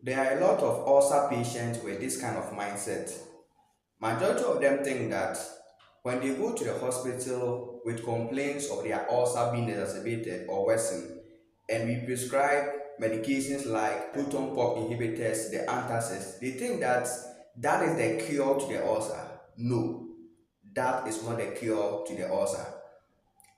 There are a lot of ulcer patients with this kind of mindset. Majority of them think that when they go to the hospital with complaints of their ulcer being exacerbated or worsened, and we prescribe medications like proton pump inhibitors, the antacids, they think that that is the cure to the ulcer. No, that is not the cure to the ulcer.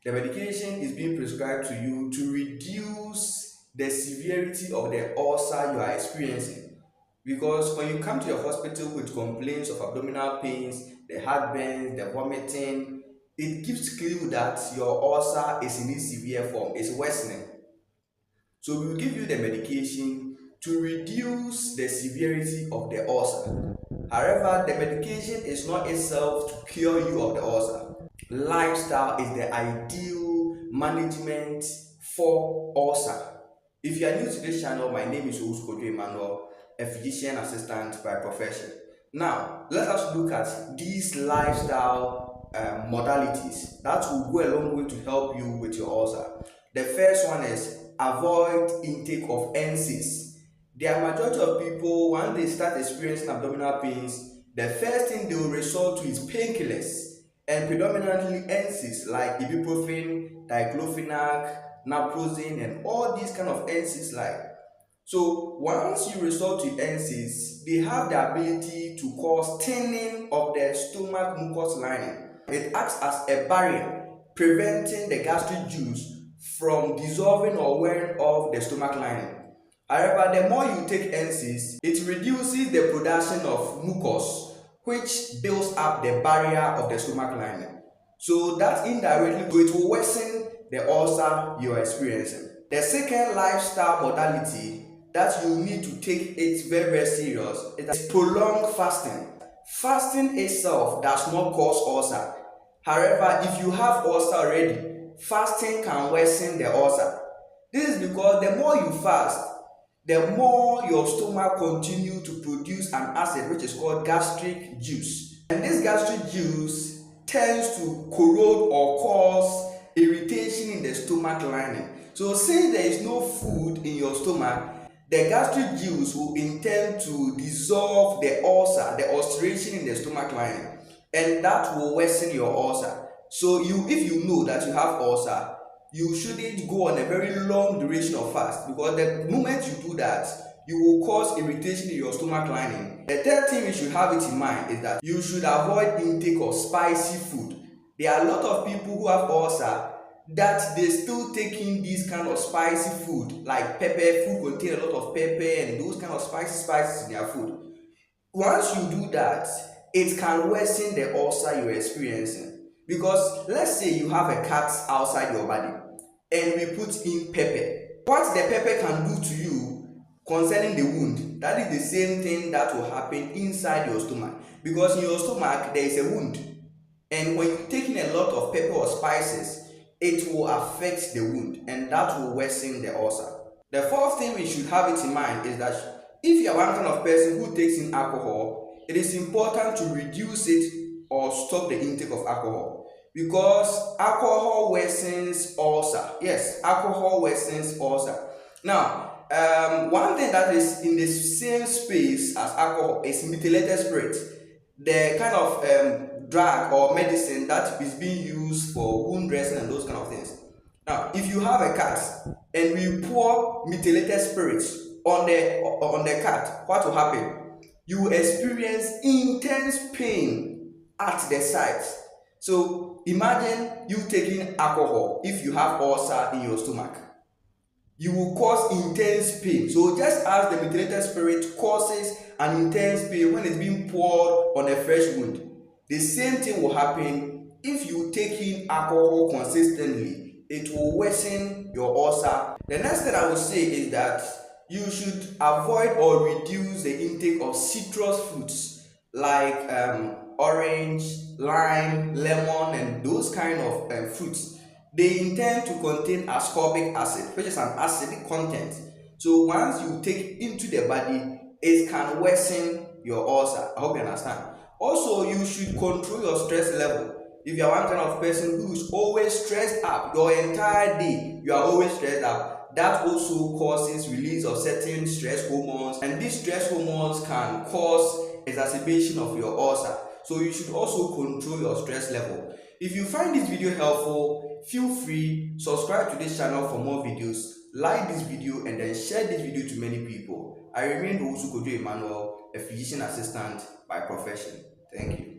The medication is being prescribed to you to reduce the severity of the ulcer you are experiencing. Because when you come to the hospital with complaints of abdominal pains, the heartburn, the vomiting, it gives clue that your ulcer is in its severe form, it's worsening. So we will give you the medication to reduce the severity of the ulcer. However, the medication is not itself to cure you of the ulcer. Lifestyle is the ideal management for ulcer. If you are new to this channel, my name is Ulcer Emmanuel, a physician assistant by profession. Now, let us look at these lifestyle modalities that will go a long way to help you with your ulcer. The first one is avoid intake of NSAIDs. There are majority of people, when they start experiencing abdominal pains, the first thing they will resort to is painkillers, and predominantly NSAIDs like ibuprofen, diclofenac, naproxen, and all these kind of NSAIDs like. So once you resort to NSAIDs, they have the ability to cause thinning of the stomach mucous lining. It acts as a barrier, preventing the gastric juice from dissolving or wearing off the stomach lining. However, the more you take NSAIDs, it reduces the production of mucus, which builds up the barrier of the stomach lining. So that indirectly it will worsen the ulcer you are experiencing. The second lifestyle modality that you need to take it very serious is prolonged fasting. Fasting itself does not cause ulcer. However, if you have ulcer already, fasting can worsen the ulcer. This is because the more you fast, the more your stomach continue to produce an acid which is called gastric juice. And this gastric juice tends to corrode or cause irritation in the stomach lining. So since there is no food in your stomach, the gastric juice will intend to dissolve the ulcer, the ulceration in the stomach lining, and that will worsen your ulcer. So if you know that you have ulcer, you shouldn't go on a very long duration of fast, because the moment you do that, you will cause irritation in your stomach lining. The third thing you should have it in mind is that you should avoid intake of spicy food. There are a lot of people who have ulcer that they still taking this kind of spicy food, like pepper. Food contain a lot of pepper and those kind of spices in their food. Once you do that, it can worsen the ulcer you're experiencing. Because let's say you have a cut outside your body and we put in pepper. What the pepper can do to you concerning the wound, that is the same thing that will happen inside your stomach. Because in your stomach there is a wound, and when you're taking a lot of pepper or spices, it will affect the wound, and that will worsen the ulcer. The fourth thing we should have it in mind is that if you are one kind of person who takes in alcohol, it is important to reduce it or stop the intake of alcohol, because alcohol worsens ulcer. Yes, alcohol worsens ulcer. Now, one thing that is in the same space as alcohol is methylated spirit, the kind of drug or medicine that is being used for wound dressing and those kind of things. Now, if you have a cut and we pour methylated spirits on the cut, what will happen? You will experience intense pain at the site. So imagine you taking alcohol. If you have ulcer in your stomach, you will cause intense pain. So just as the methylated spirit causes an intense pain when it's being poured on a fresh wound, the same thing will happen if you take in alcohol consistently. It will worsen your ulcer. The next thing I will say is that you should avoid or reduce the intake of citrus fruits like orange, lime, lemon, and those kind of fruits. They intend to contain ascorbic acid, which is an acidic content. So once you take into the body, it can worsen your ulcer. I hope you understand. Also, you should control your stress level. If you are one kind of person who is always stressed up, your entire day, you are always stressed up, that also causes release of certain stress hormones, and these stress hormones can cause exacerbation of your ulcer. So you should also control your stress level. If you find this video helpful, feel free subscribe to this channel for more videos, like this video, and then share this video to many people. I remain Owusu Emmanuel, a physician assistant by profession. Thank you.